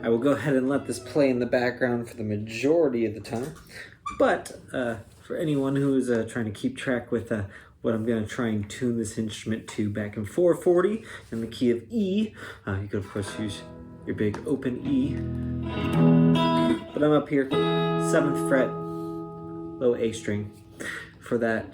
I will go ahead and let this play in the background for the majority of the time. But for anyone who is trying to keep track with what I'm going to try and tune this instrument to back in 440 in the key of E, you could of course use your big open E. But I'm up here, 7th fret, low A string for that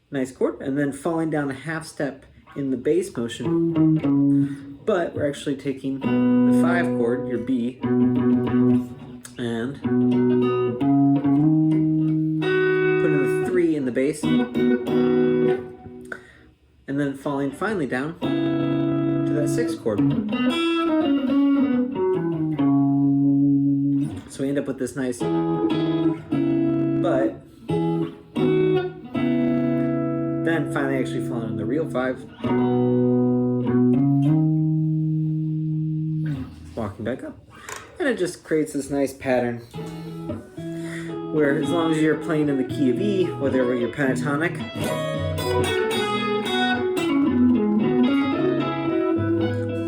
nice chord, and then falling down a half step in the bass motion. But we're actually taking the 5 chord, your B, and putting the 3 in the bass, and then falling finally down to that 6 chord. So we end up with this nice, but then finally actually falling in the real 5, walking back up. And it just creates this nice pattern where as long as you're playing in the key of E, whether you're pentatonic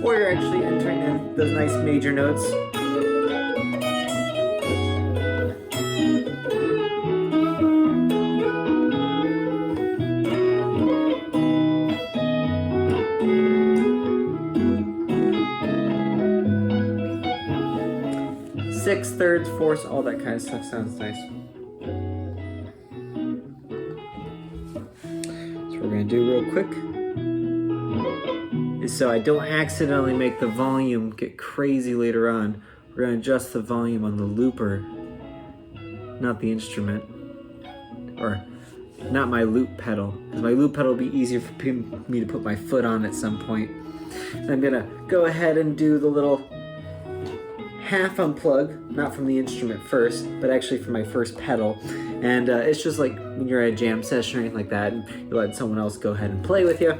or you're actually entering in those nice major notes, sixths, thirds, fourths, all that kind of stuff sounds nice. So we're gonna do real quick is so I don't accidentally make the volume get crazy later on. We're gonna adjust the volume on the looper, not the instrument, or not my loop pedal, because my loop pedal will be easier for me to put my foot on at some point. And I'm gonna go ahead and do the little half unplug, not from the instrument first, but actually from my first pedal. And it's just like when you're at a jam session or anything like that, and you let someone else go ahead and play with you.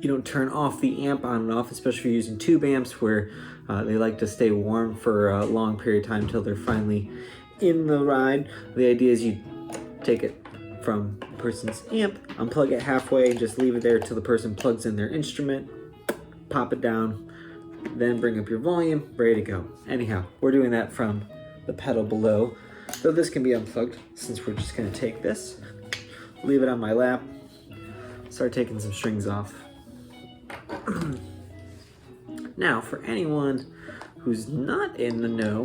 You don't turn off the amp on and off, especially if you're using tube amps where they like to stay warm for a long period of time until they're finally in the ride. The idea is you take it from the person's amp, unplug it halfway, and just leave it there till the person plugs in their instrument, pop it down, then bring up your volume, ready to go. Anyhow, we're doing that from the pedal below, though this can be unplugged since we're just gonna take this, leave it on my lap, start taking some strings off. Now, for anyone who's not in the know,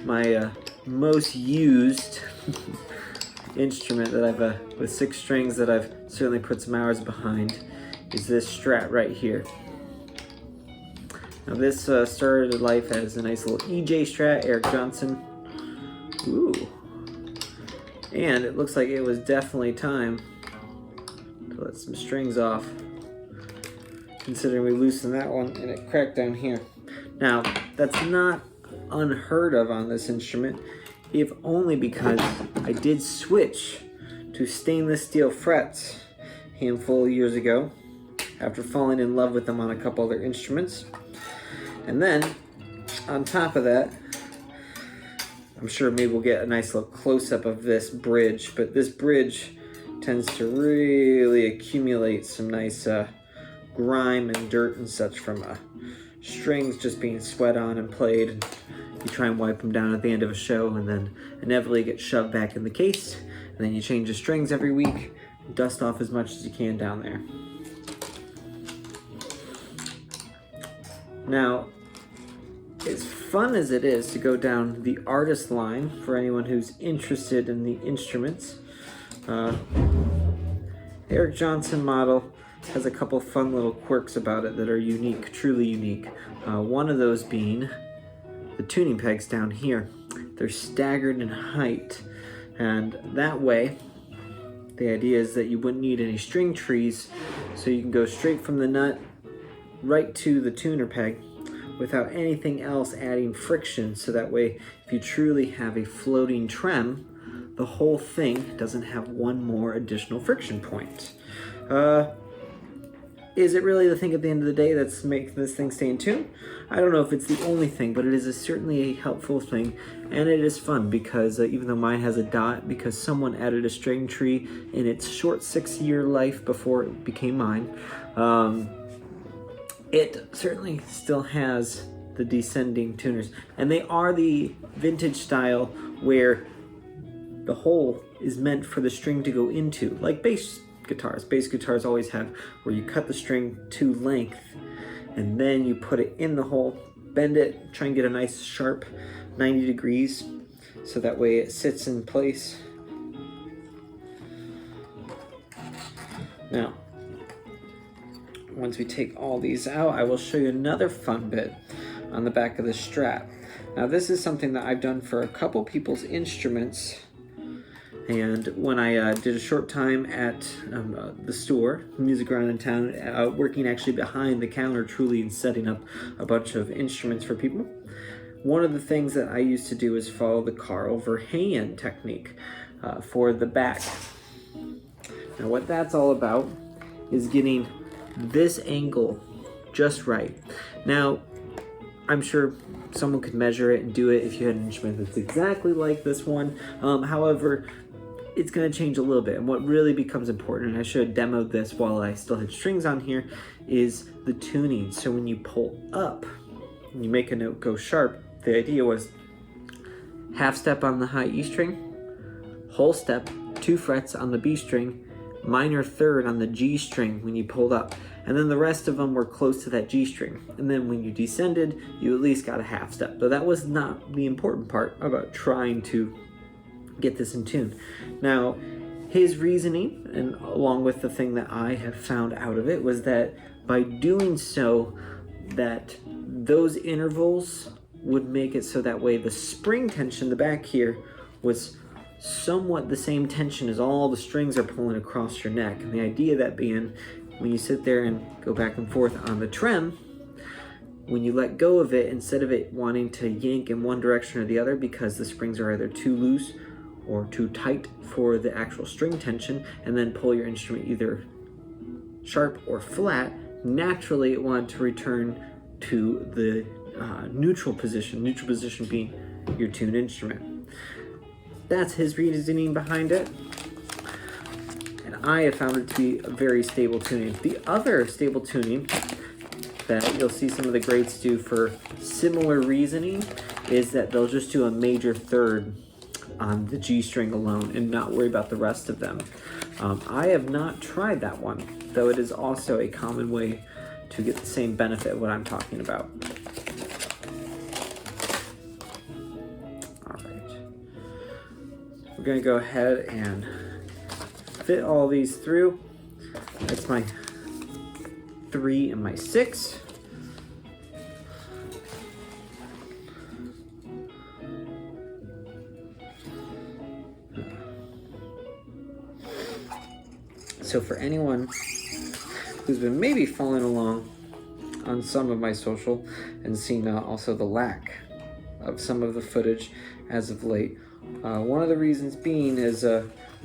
my most used instrument that I've, with 6 strings that I've certainly put some hours behind, is this Strat right here. Now this started life as a nice little EJ Strat, Eric Johnson. Ooh. And it looks like it was definitely time to let some strings off, considering we loosened that one and it cracked down here. Now, that's not unheard of on this instrument, if only because I did switch to stainless steel frets a handful of years ago after falling in love with them on a couple other instruments. And then, on top of that, I'm sure maybe we'll get a nice little close-up of this bridge, but this bridge tends to really accumulate some nice grime and dirt and such from strings just being sweat on and played. And you try and wipe them down at the end of a show, and then inevitably get shoved back in the case, and then you change the strings every week, dust off as much as you can down there. Now, as fun as it is to go down the artist line for anyone who's interested in the instruments, Eric Johnson model has a couple fun little quirks about it that are unique, truly unique. One of those being the tuning pegs down here. They're staggered in height, and that way the idea is that you wouldn't need any string trees, so you can go straight from the nut right to the tuner peg without anything else adding friction, so that way if you truly have a floating trem, the whole thing doesn't have one more additional friction point. Is it really the thing at the end of the day that's making this thing stay in tune? I don't know if it's the only thing, but it is certainly a helpful thing, and it is fun because even though mine has a dot, because someone added a string tree in its short 6-year life before it became mine, it certainly still has the descending tuners, and they are the vintage style where the hole is meant for the string to go into, like bass guitars. Bass guitars always have where you cut the string to length and then you put it in the hole, bend it, try and get a nice sharp 90 degrees so that way it sits in place. Now, once we take all these out, I will show you another fun bit on the back of the Strat. Now this is something that I've done for a couple people's instruments, and when I did a short time at the store, Music Around in Town, working actually behind the counter truly and setting up a bunch of instruments for people, one of the things that I used to do is follow the Carl Verheyen technique for the back. Now what that's all about is getting this angle just right. Now, I'm sure someone could measure it and do it if you had an instrument that's exactly like this one. However, it's going to change a little bit. And what really becomes important, and I should have demoed this while I still had strings on here, is the tuning. So when you pull up and you make a note go sharp, the idea was half step on the high E string, whole step, 2 frets on the B string, minor third on the G string when you pulled up, and then the rest of them were close to that G string. And then when you descended, you at least got a half step. Though that was not the important part about trying to get this in tune. Now, his reasoning, and along with the thing that I have found out of it, was that by doing so, that those intervals would make it so that way the spring tension, the back here, was somewhat the same tension as all the strings are pulling across your neck. And the idea of that being, when you sit there and go back and forth on the trem, when you let go of it, instead of it wanting to yank in one direction or the other because the springs are either too loose or too tight for the actual string tension, and then pull your instrument either sharp or flat, naturally it wanted to return to the neutral position being your tuned instrument. That's his reasoning behind it, and I have found it to be a very stable tuning. The other stable tuning that you'll see some of the greats do for similar reasoning is that they'll just do a major third on the G string alone and not worry about the rest of them. I have not tried that one, though it is also a common way to get the same benefit of what I'm talking about. We're going to go ahead and fit all these through. That's my 3 and my 6. So for anyone who's been maybe following along on some of my social and seen also the lack of some of the footage as of late, one of the reasons being is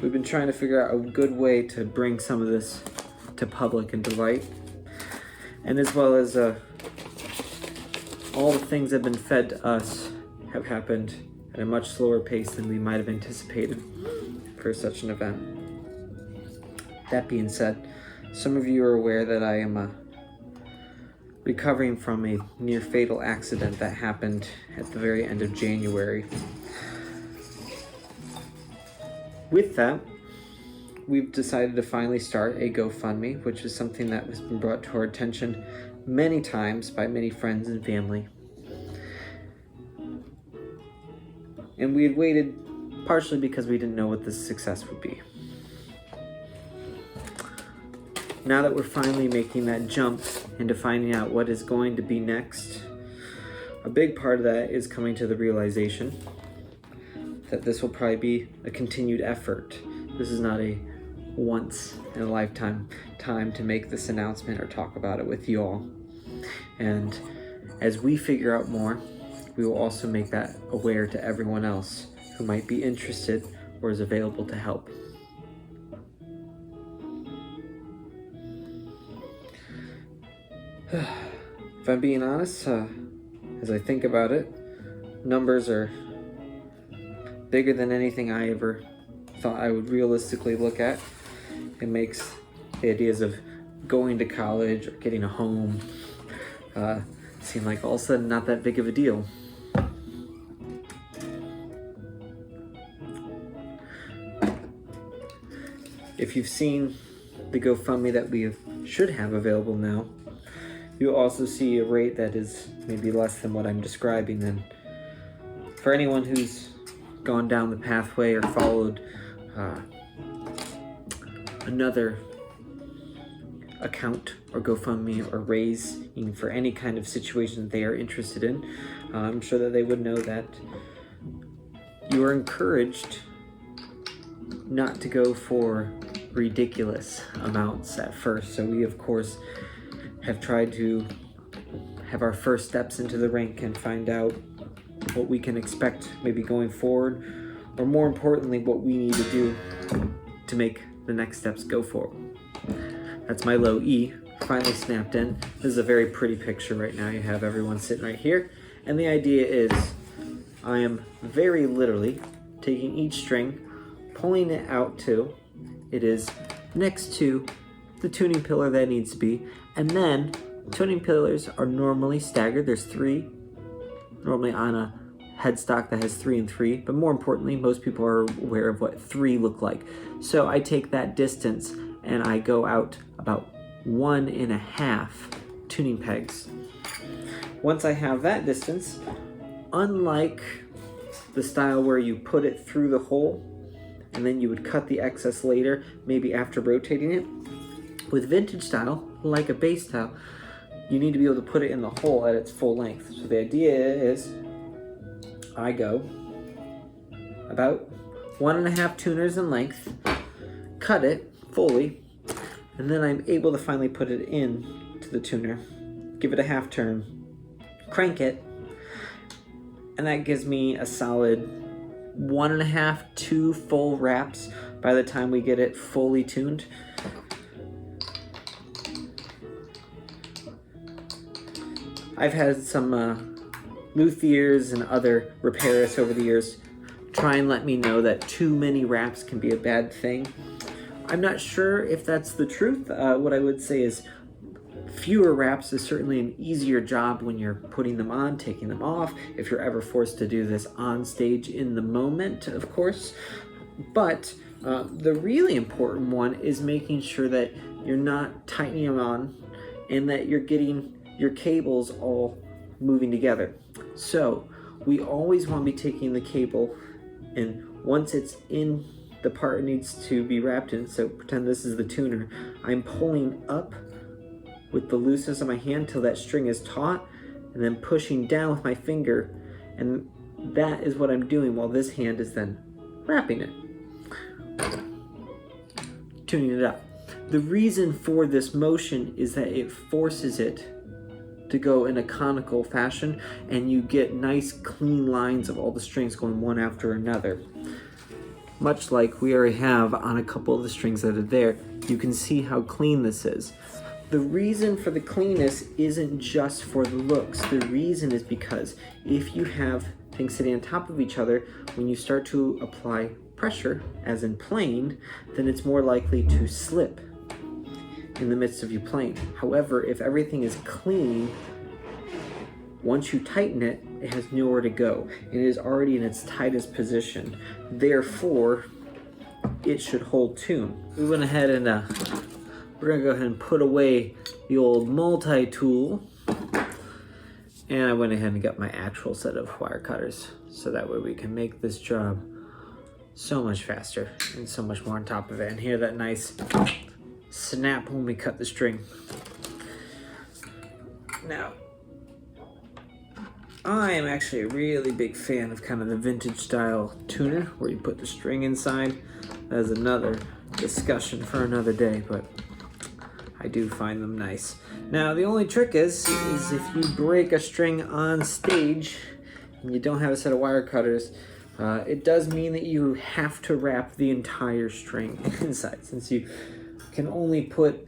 we've been trying to figure out a good way to bring some of this to public and to light, and as well as all the things that have been fed to us have happened at a much slower pace than we might have anticipated for such an event. That being said, some of you are aware that I am recovering from a near fatal accident that happened at the very end of January. With that, we've decided to finally start a GoFundMe, which is something that has been brought to our attention many times by many friends and family. And we had waited partially because we didn't know what the success would be. Now that we're finally making that jump into finding out what is going to be next, a big part of that is coming to the realization that this will probably be a continued effort. This is not a once in a lifetime time to make this announcement or talk about it with you all. And as we figure out more, we will also make that aware to everyone else who might be interested or is available to help. If I'm being honest, as I think about it, numbers are bigger than anything I ever thought I would realistically look at. It makes the ideas of going to college or getting a home seemed like all of a sudden not that big of a deal. If you've seen the GoFundMe that we should have available now, you also see a rate that is maybe less than what I'm describing. And for anyone who's gone down the pathway or followed another account or GoFundMe or raising for any kind of situation that they are interested in, I'm sure that they would know that you are encouraged not to go for ridiculous amounts at first. So we of course have tried to have our first steps into the rink and find out what we can expect maybe going forward, or more importantly what we need to do to make the next steps go forward. That's my low E finally snapped in. This is a very pretty picture right now. You have everyone sitting right here, and the idea is I am very literally taking each string, pulling it out to it is next to the tuning pillar that it needs to be, and then tuning pillars are normally staggered. There's 3 normally on a headstock that has 3 and 3, but more importantly, most people are aware of what 3 look like. So I take that distance and I go out about 1.5 tuning pegs. Once I have that distance, unlike the style where you put it through the hole and then you would cut the excess later, maybe after rotating it, with vintage style, like a bass style, you need to be able to put it in the hole at its full length. So the idea is I go about 1.5 tuners in length, cut it fully, and then I'm able to finally put it in to the tuner, give it a half turn, crank it, and that gives me a solid 1.5, 2 full wraps by the time we get it fully tuned. I've had some luthiers and other repairists over the years try and let me know that too many wraps can be a bad thing. I'm not sure if that's the truth. What I would say is fewer wraps is certainly an easier job when you're putting them on, taking them off, if you're ever forced to do this on stage in the moment, of course. But the really important one is making sure that you're not tightening them on and that you're getting your cables all moving together. So we always want to be taking the cable, and once it's in the part it needs to be wrapped in, so pretend this is the tuner, I'm pulling up with the looseness of my hand till that string is taut, and then pushing down with my finger, and that is what I'm doing while this hand is then wrapping it, tuning it up. The reason for this motion is that it forces it to go in a conical fashion, and you get nice clean lines of all the strings going one after another. Much like we already have on a couple of the strings that are there, you can see how clean this is. The reason for the cleanness isn't just for the looks. The reason is because if you have things sitting on top of each other, when you start to apply pressure, as in playing, then it's more likely to slip in the midst of you playing. However, if everything is clean, once you tighten it, it has nowhere to go. It is already in its tightest position. Therefore, it should hold tune. We went ahead and we're gonna go ahead and put away the old multi-tool. And I went ahead and got my actual set of wire cutters, so that way we can make this job so much faster and so much more on top of it. And hear that nice snap when we cut the string. Now, I am actually a really big fan of kind of the vintage style tuner where you put the string inside. That is another discussion for another day, but I do find them nice. Now, the only trick is if you break a string on stage and you don't have a set of wire cutters, it does mean that you have to wrap the entire string inside, since you can only put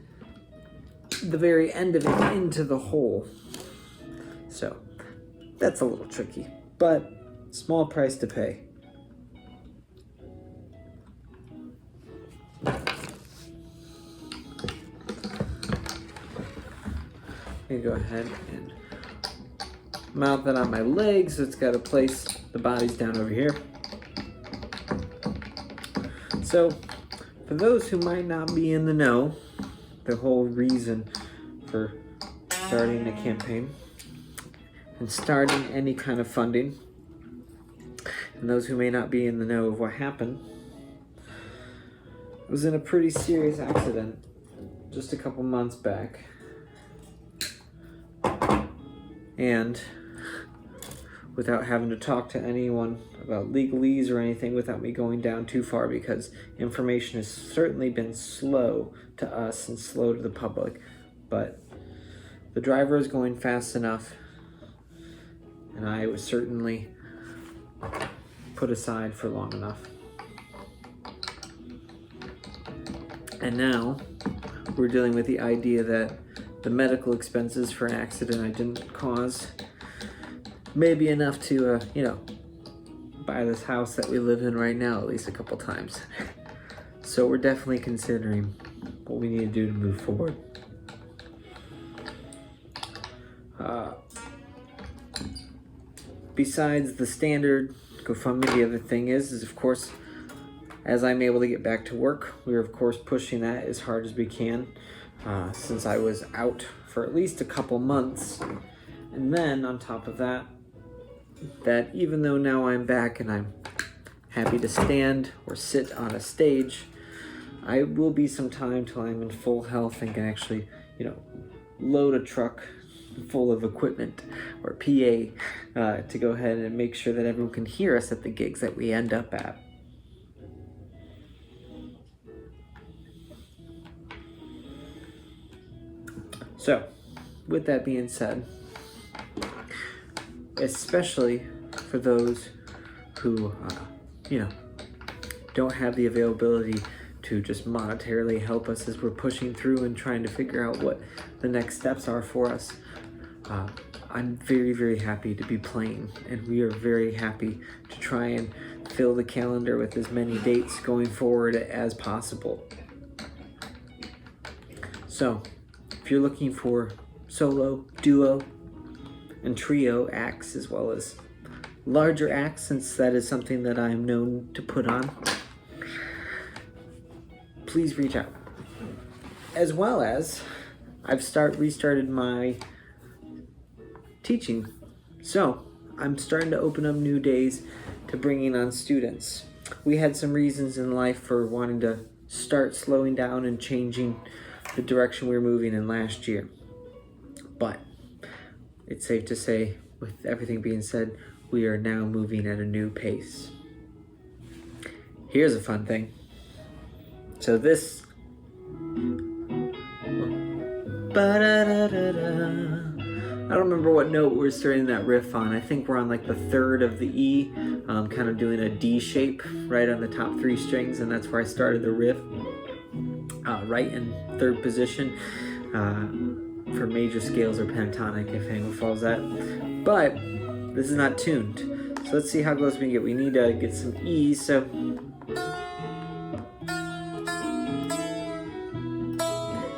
the very end of it into the hole. So that's a little tricky, but small price to pay. I'm gonna go ahead and mount that on my leg, so it's got to place the bodies down over here. So, for those who might not be in the know, the whole reason for starting a campaign and starting any kind of funding, and those who may not be in the know of what happened, I was in a pretty serious accident just a couple months back. And without having to talk to anyone about legalese or anything, without me going down too far, because information has certainly been slow to us and slow to the public, but the driver is going fast enough, and I was certainly put aside for long enough. And now we're dealing with the idea that the medical expenses for an accident I didn't cause may be enough to, buy this house that we live in right now at least a couple times. So we're definitely considering what we need to do to move forward. Besides the standard GoFundMe, the other thing is of course, as I'm able to get back to work, we're of course pushing that as hard as we can, since I was out for at least a couple months. And then on top of that, that even though now I'm back and I'm happy to stand or sit on a stage, I will be some time till I'm in full health and can actually, load a truck full of equipment or PA to go ahead and make sure that everyone can hear us at the gigs that we end up at. So, with that being said, especially for those who, don't have the availability to just monetarily help us as we're pushing through and trying to figure out what the next steps are for us, I'm very, very happy to be playing, and we are very happy to try and fill the calendar with as many dates going forward as possible. So, if you're looking for solo, duo, and trio acts, as well as larger acts, since that is something that I'm known to put on, please reach out. As well as, I've restarted my teaching. So, I'm starting to open up new days to bringing on students. We had some reasons in life for wanting to start slowing down and changing the direction we were moving in last year. But it's safe to say, with everything being said, we are now moving at a new pace. Here's a fun thing. So this... I don't remember what note we're starting that riff on. I think we're on like the third of the E, kind of doing a D shape right on the top 3 strings, and that's where I started the riff, right in 3rd position, for major scales or pentatonic, if anyone follows that. But this is not tuned, so let's see how close we can get. We need to get some E's, so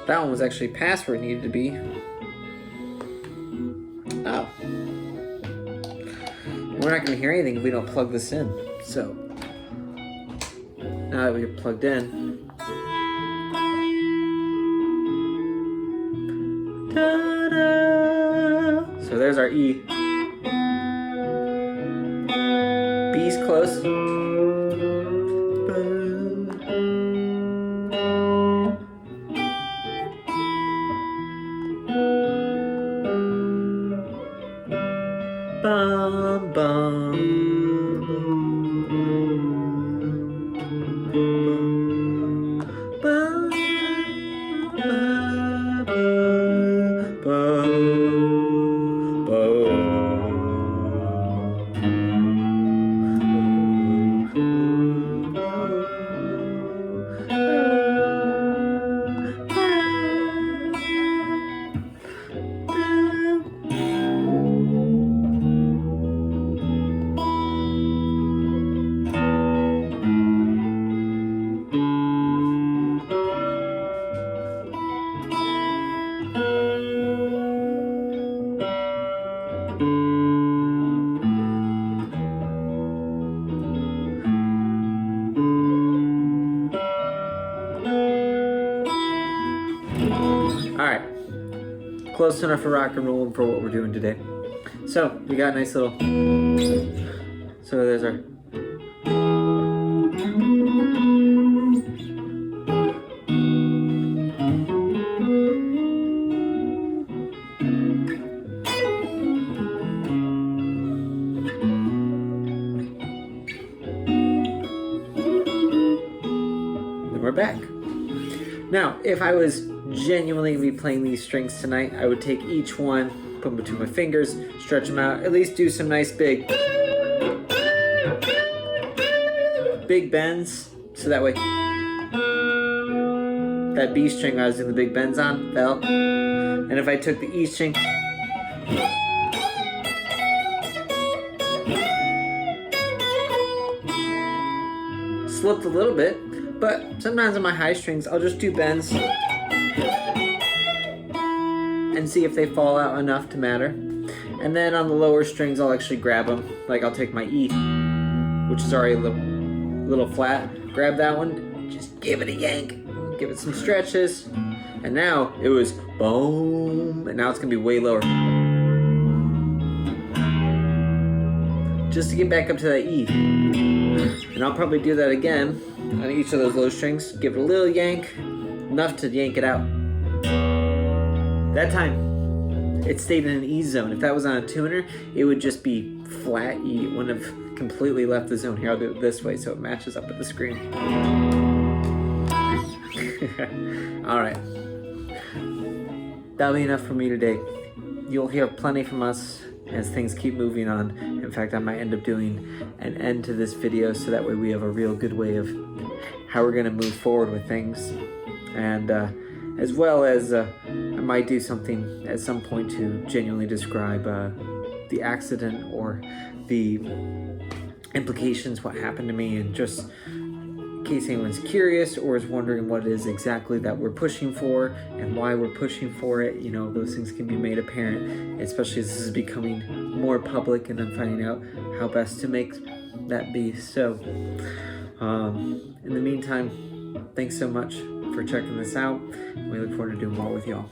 that one was actually past where it needed to be. Oh. We're not going to hear anything if we don't plug this in. So, now that we're plugged in. Ta-da! So there's our E. B's close. Bum, bum. Bum, bum, bum, Alright. Close enough for rock and roll for what we're doing today. So, we got a nice little... So there's our... Then we're back. Now, if I was genuinely be playing these strings tonight, I would take each one, put them between my fingers, stretch them out, at least do some nice big bends, so that way that B string I was doing the big bends on fell. And if I took the E string, slipped a little bit, but sometimes on my high strings I'll just do bends and see if they fall out enough to matter. And then on the lower strings I'll actually grab them. Like I'll take my E, which is already a little flat, grab that one, just give it a yank, give it some stretches, and now it was boom, and now it's gonna be way lower. Just to get back up to that E. And I'll probably do that again on each of those low strings, give it a little yank, enough to yank it out. That time, it stayed in an E zone. If that was on a tuner, it would just be flat E. It wouldn't have completely left the zone. Here, I'll do it this way so it matches up with the screen. All right. That'll be enough for me today. You'll hear plenty from us as things keep moving on. In fact, I might end up doing an end to this video so that way we have a real good way of how we're going to move forward with things. And as well as I might do something at some point to genuinely describe the accident or the implications, what happened to me, and just in case anyone's curious or is wondering what it is exactly that we're pushing for and why we're pushing for it, you know, those things can be made apparent, especially as this is becoming more public and I'm finding out how best to make that be. So, in the meantime, thanks so much for checking this out. We look forward to doing more with y'all.